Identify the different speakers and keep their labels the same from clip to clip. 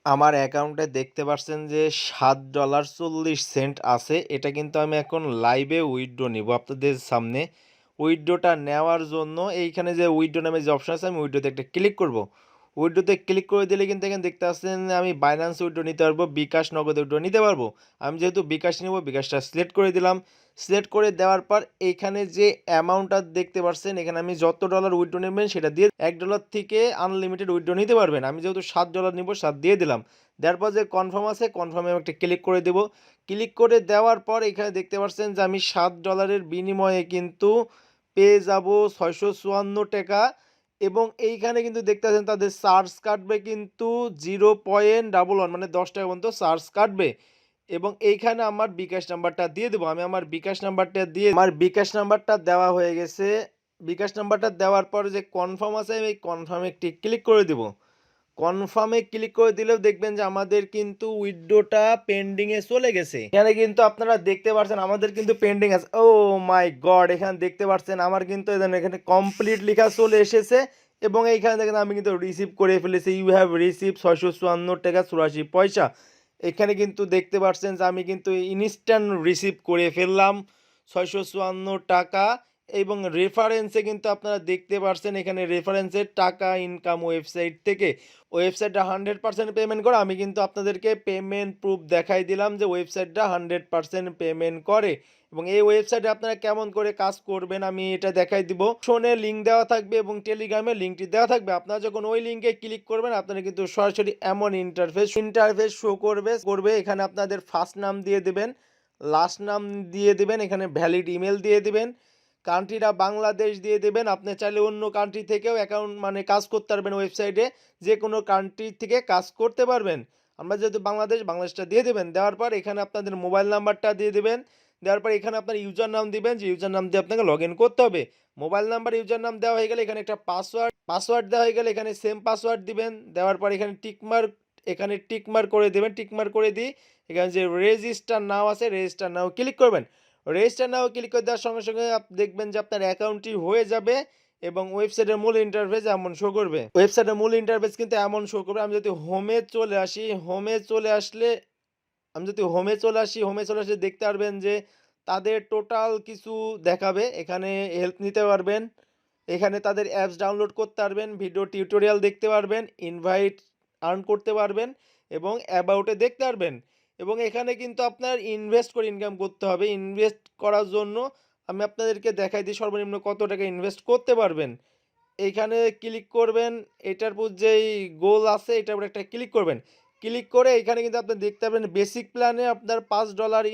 Speaker 1: আমার অ্যাকাউন্টে দেখতে পাচ্ছেন যে $7.40 আছে। এটা কিন্তু আমি এখন লাইভে উইথড্র নিব আপনাদের সামনে। উইথড্রটা নেওয়ার জন্য এইখানে যে উইথড্র নামে যে অপশন আছে আমি উইথড্রতে একটা ক্লিক করব। উইথড্রতে ক্লিক করে দিলে কিন্তু এখানে দেখতে পাচ্ছেন আমি বাইন্যান্স উইথড্র নিতে পারবো, বিকাশ নগদ উইথড্র নিতে পারবো। আমি যেহেতু বিকাশ নিব, বিকাশটা সিলেক্ট করে দিলাম। সিলেক্ট করে দেওয়ার পর এইখানে যে অ্যামাউন্টটা দেখতে পাচ্ছেন এখানে আমি যত ডলার উইথড্র নেবেন সেটা দিয়ে $1 থেকে আনলিমিটেড উইথড্র নিতে পারবেন। আমি যেহেতু $7 নিব, 7 দিয়ে দিলাম। দেওয়ার পর যে কনফার্ম আছে কনফার্মে একটা ক্লিক করে দেব। ক্লিক করে দেওয়ার পর এখানে দেখতে পাচ্ছেন যে আমি $7 বিনিময়ে কিন্তু পেয়ে যাব $654 এবং এইখানে কিন্তু দেখতে পাচ্ছেন তাদের চার্জ কাটবে কিন্তু 0.11 মানে 10 টাকা পর্যন্ত চার্জ কাটবে। এবং এইখানে আমার বিকাশ নাম্বারটা দিয়ে দেবো। আমি আমার বিকাশ নাম্বারটা দিয়ে আমার বিকাশ নাম্বারটা দেওয়া হয়ে গেছে। বিকাশ নাম্বারটা দেওয়ার পর যে কনফার্ম আছে আমি এই কনফার্মে একটি ক্লিক করে দেবো। কনফার্মে ক্লিক করে দিলেও দেখবেন যে আমাদের কিন্তু উইথড্রটা পেন্ডিং এ চলে গেছে। এখানে কিন্তু আপনারা দেখতে পাচ্ছেন আমাদের কিন্তু পেন্ডিং আছে। ও মাই গড, এখানে দেখতে পাচ্ছেন আমার কিন্তু এখানে কমপ্লিট লেখা চলে এসেছে এবং এইখানে দেখেন আমি কিন্তু রিসিভ করে ফেলেছি। You have receive $654.84। এখানে কিন্তু দেখতে পাচ্ছেন যে আমি কিন্তু ইনস্ট্যান্ট রিসিভ করে ফেললাম $654 এবং রেফারেন্সে কিন্তু আপনারা দেখতে পাচ্ছেন এখানে রেফারেন্সে টাকা ইনকাম ওয়েবসাইট থেকে ওয়েবসাইটটা 100% পেমেন্ট করে। আমি কিন্তু আপনাদেরকে পেমেন্ট প্রুফ দেখাই দিলাম যে ওয়েবসাইটটা 100% পেমেন্ট করে এবং এই ওয়েবসাইটে আপনারা কেমন করে কাজ করবেন আমি এটা দেখাই দিব। ফোনে লিঙ্ক দেওয়া থাকবে এবং টেলিগ্রামে লিঙ্কটি দেওয়া থাকবে। আপনারা যখন ওই লিঙ্কে ক্লিক করবেন আপনারা কিন্তু সরাসরি এমন ইন্টারফেস শো করবে। এখানে আপনাদের ফার্স্ট নাম দিয়ে দেবেন, লাস্ট নাম দিয়ে দেবেন, এখানে ভ্যালিড ইমেল দিয়ে দেবেন, কান্ট্রিটা বাংলাদেশ দিয়ে দেবেন। আপনি চাইলে অন্য কান্ট্রি থেকেও অ্যাকাউন্ট মানে কাজ করতে পারবেন, ওয়েবসাইটে যে কোনো কান্ট্রি থেকে কাজ করতে পারবেন। আমরা যেহেতু বাংলাদেশটা দিয়ে দেবেন। দেওয়ার পর এখানে আপনাদের মোবাইল নাম্বারটা দিয়ে দেবেন। দেওয়ার পর এখানে আপনার ইউজার নাম দিবেন, যে ইউজার নাম দিয়ে আপনাকে লগ ইন করতে হবে। মোবাইল নাম্বার ইউজার নাম দেওয়া হয়ে গেলে এখানে একটা পাসওয়ার্ড দেওয়া হয়ে গেলে এখানে সেম পাসওয়ার্ড দিবেন। দেওয়ার পর এখানে টিকমার্ক করে দেবেন। টিকমার্ক করে দিই এখানে যে রেজিস্টার নাও আছে রেজিস্টার নাও ক্লিক করবেন। রেজিস্টার নাও ক্লিক করে দেওয়ার সঙ্গে সঙ্গে দেখবেন যে আপনার অ্যাকাউন্টটি হয়ে যাবে এবং ওয়েবসাইটের মূল ইন্টারফেস এমন শো করবে। ওয়েবসাইটের মূল ইন্টারফেস কিন্তু এমন শো করবে। আমি যদি হোমে চলে আসি, হোমে চলে আসলে দেখতে পারবেন যে তাদের টোটাল কিছু দেখাবে। এখানে হেল্প নিতে পারবেন, এখানে তাদের অ্যাপস ডাউনলোড করতে পারবেন, ভিডিও টিউটোরিয়াল দেখতে পারবেন, ইনভাইট আর্ন করতে পারবেন এবং অ্যাবাউটে দেখতে পারবেন। এবং এখানে কিন্তু আপনার ইনভেস্ট করে ইনকাম করতে হবে। ইনভেস্ট করার জন্য আমি আপনাদেরকে দেখাই দিই সর্বনিম্ন কত টাকা ইনভেস্ট করতে পারবেন। এইখানে ক্লিক করবেন, এটার উপর যেই গোল আছে এটার উপর একটা ক্লিক করবেন। ক্লিক করে এখানে কিন্তু আপনি দেখতে পাবেন বেসিক প্ল্যানে আপনার $5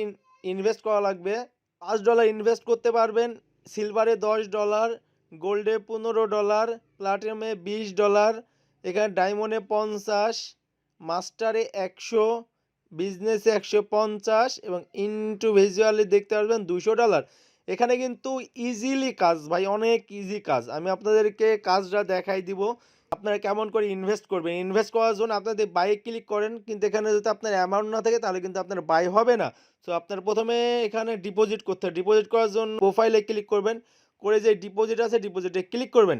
Speaker 1: ইনভেস্ট করা লাগবে। $5 ইনভেস্ট করতে পারবেন। সিলভারে $10, গোল্ডে $15, প্লাটিনামে $20, এখানে ডায়মন্ডে 50, মাস্টারে 100, বিজনেসে 150 এবং ইন্ডিভিজুয়ালি দেখতে পারবেন $200। এখানে কিন্তু ইজিলি কাজ ভাই, অনেক ইজি কাজ। আমি আপনাদেরকে কাজটা দেখাই দিব আপনারা কেমন করে ইনভেস্ট করবেন। ইনভেস্ট করার জন্য আপনাদের বাই ক্লিক করেন, কিন্তু এখানে যদি আপনার অ্যামাউন্ট না থাকে তাহলে কিন্তু আপনার বাই হবে না। তো আপনার প্রথমে এখানে ডিপোজিট করতে হবে। ডিপোজিট করার জন্য প্রোফাইলে ক্লিক করবেন, করে যে ডিপোজিট আছে ডিপোজিটে ক্লিক করবেন।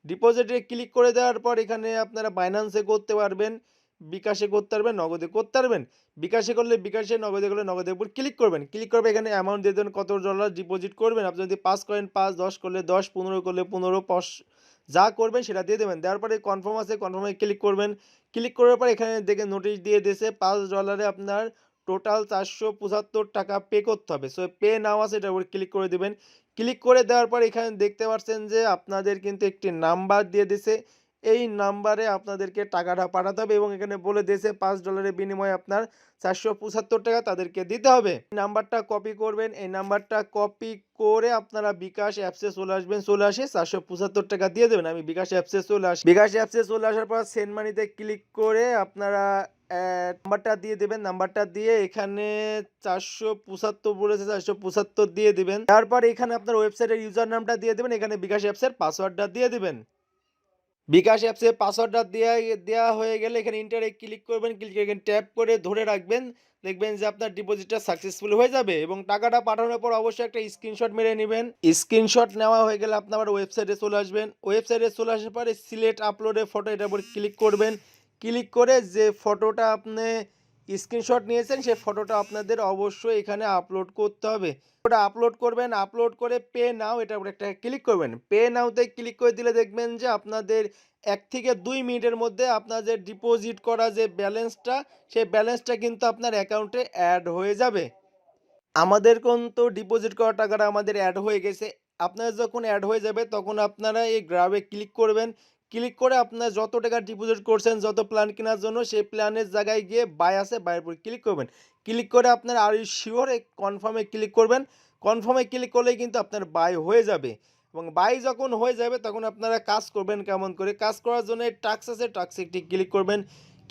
Speaker 1: ডিপোজিটে ক্লিক করে দেওয়ার পর এখানে আপনারা বাইন্যান্সে করতে পারবেন, বিকাশে করতে পারবেন, নগদে করতে পারবেন। বিকাশে করলে বিকাশে, নগদে করলে নগদের উপর ক্লিক করবেন। ক্লিক করবে এখানে অ্যামাউন্ট দিয়ে দেবেন, কত ডলার ডিপোজিট করবেন। আপনি যদি 5 করেন 5, 10 করলে 10, 15 করলে 15, যা করবেন সেটা দিয়ে দেবেন। দেওয়ার পরে কনফার্ম আছে কনফার্মে ক্লিক করবেন। ক্লিক করার পর এখানে দেখে নোটিশ দিয়ে দিয়েছে $5 আপনার টোটাল $475 পে করতে হবে। সো পে নাও আছে এটার উপর ক্লিক করে দেবেন। ক্লিক করে দেওয়ার পর এখানে দেখতে পাচ্ছেন যে আপনাদের কিন্তু একটি নাম্বার দিয়ে দিছে। এই নাম্বারে আপনাদেরকে টাকাটা পাঠাতে হবে এবং এখানে বলে দিয়েছে $5 বিনিময়ে আপনার $475 তাদেরকে দিতে হবে। এই নাম্বারটা কপি করবেন। এই নাম্বারটা কপি করে আপনারা বিকাশ অ্যাপসে চলে আসবেন। চলে আসে $475 দিয়ে দেবেন। আমি বিকাশ অ্যাপসে চলে আসি। বিকাশ অ্যাপসে চলে আসার পর সেন্ড মানিতে ক্লিক করে আপনারা নাম্বারটা দিয়ে দেবেন। নাম্বারটা দিয়ে এখানে 475 বলেছে, 475 দিয়ে দিবেন। তারপর এখানে আপনার ওয়েবসাইটের ইউজার নামটা দিয়ে দেবেন। এখানে বিকাশ অ্যাপসের পাসওয়ার্ডটা দিয়ে দিবেন। বিকাশ অ্যাপসে পাসওয়ার্ডটা দেওয়া হয়ে গেলে এখানে ইন্টারে ক্লিক করবেন। ক্লিক করে এখানে ট্যাপ করে ধরে রাখবেন। দেখবেন যে আপনার ডিপোজিটটা সাকসেসফুল হয়ে যাবে এবং টাকাটা পাঠানোর পর অবশ্যই একটা স্ক্রিনশট মেরে নেবেন। স্ক্রিনশট নেওয়া হয়ে গেলে আপনি আবার ওয়েবসাইটে চলে আসবেন। ওয়েবসাইটে চলে আসার পরে সিলেক্ট আপলোডে ফটো এটার উপর ক্লিক করবেন। ক্লিক করে যে ফটোটা আপনি স্ক্রিনশট নিয়েছেন সেই ফটোটা আপনাদের অবশ্যই এখানে আপলোড করতে হবে। ওটা আপলোড করবেন, আপলোড করে পে নাও এটার উপর একটা ক্লিক করবেন। পে নাওতে ক্লিক করে দিলে দেখবেন যে আপনাদের ১ থেকে ২ মিনিটের মধ্যে আপনাদের ডিপোজিট করা যে ব্যালেন্সটা সেই ব্যালেন্সটা কিন্তু আপনার অ্যাকাউন্টে অ্যাড হয়ে যাবে। আমাদের কিন্তু ডিপোজিট করা টাকাটা আমাদের অ্যাড হয়ে গেছে। আপনার যখন অ্যাড হয়ে যাবে তখন আপনারা এই গ্রাবে ক্লিক করবেন। ক্লিক করে আপনার যত টাকা ডিপোজিট করছেন যত প্ল্যান কেনার জন্য সেই প্ল্যানের জায়গায় গিয়ে বাই আছে বাইয়ের উপর ক্লিক করবেন। ক্লিক করে আপনার আর ইউ সিওর এই কনফার্মে ক্লিক করবেন। কনফার্মে ক্লিক করলেই কিন্তু আপনার বাই হয়ে যাবে এবং বাই যখন হয়ে যাবে তখন আপনারা কাজ করবেন কেমন করে? কাজ করার জন্য টাস্ক আছে, টাস্কে একটি ক্লিক করবেন।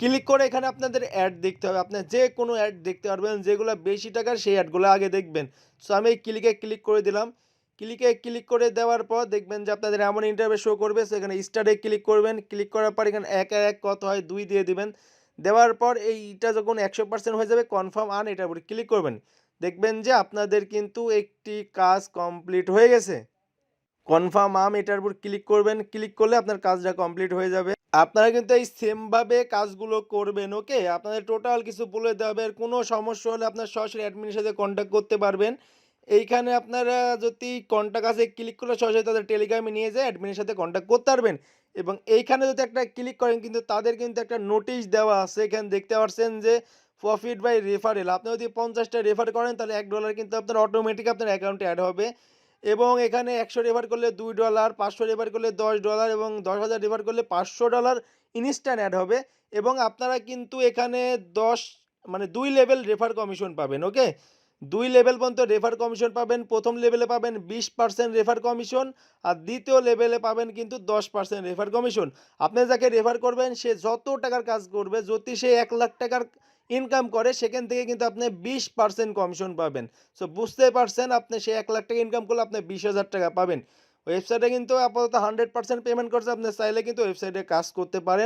Speaker 1: ক্লিক করে এখানে আপনাদের অ্যাড দেখতে হবে। আপনার যে কোনো অ্যাড দেখতে পারবেন যেগুলো বেশি টাকার সেই অ্যাডগুলো আগে দেখবেন। সো আমি এই ক্লিক করে দিলাম। ক্লিক করে দেওয়ার পর দেখবেন যে আপনাদের এমন ইন্টারফেস শো করবে। সো এখানে স্টার্টে ক্লিক করবেন। ক্লিক করার পর এখানে ১ আর ১ কত হয় ২ দিয়ে দিবেন। দেওয়ার পর এইটা যখন ১০০% হয়ে যাবে কনফার্ম আর্ন এটার উপরে ক্লিক করবেন। দেখবেন যে আপনাদের কিন্তু একটি কাজ কমপ্লিট হয়ে গেছে। কনফার্ম এটার উপর ক্লিক করবেন। ক্লিক করলে আপনার কাজটা কমপ্লিট হয়ে যাবে। আপনারা কিন্তু এই সেমভাবে কাজগুলো করবেন, ওকে? আপনাদের টোটাল কিছু বলে দেওয়া হবে। আর কোনো সমস্যা হলে আপনার সরাসরি অ্যাডমিনের সাথে কন্ট্যাক্ট করতে পারবেন। এইখানে আপনারা যদি কন্ট্যাক্ট আছে ক্লিক করলে সরাসরি তাদের টেলিগ্রামে নিয়ে যেয়ে অ্যাডমিনের সাথে কন্ট্যাক্ট করতে পারবেন। এবং এইখানে যদি একটা ক্লিক করেন কিন্তু তাদের কিন্তু একটা নোটিশ দেওয়া আছে। এখানে দেখতে পাচ্ছেন যে প্রফিট বাই রেফারেল। আপনি যদি ৫০ টা রেফার করেন তাহলে $১ কিন্তু আপনার অটোমেটিক আপনার অ্যাকাউন্টে অ্যাড হবে। এবং এখানে ১০০ রেফার করলে $২, ৫০০ রেফার করলে $১০ এবং ১০,০০০ রেফার করলে $৫০০ ইনস্ট্যান্ট অ্যাড হবে। এবং আপনারা কিন্তু এখানে ১০ মানে ২ লেভেল রেফার কমিশন পাবেন, ওকে? ২ লেভেল পর্যন্ত রেফার কমিশন পাবেন। ১ম লেভেলে পাবেন ২০% রেফার কমিশন আর ২য় লেভেলে পাবেন কিন্তু ১০% রেফার কমিশন। আপনি যাকে রেফার করবেন সে যত টাকার কাজ করবে, যদি সে ৳১,০০,০০০ ইনকাম করে সেখান থেকে কিন্তু আপনি ২০% কমিশন পাবেন। সো বুঝতেই পারছেন আপনি সে ৳১,০০,০০০ ইনকাম করলে আপনি ৳২০,০০০ পাবেন। ওয়েবসাইটে কিন্তু আপাতত 100% পেমেন্ট করছে। আপনি চাইলে কিন্তু ওয়েবসাইটে কাজ করতে পারেন।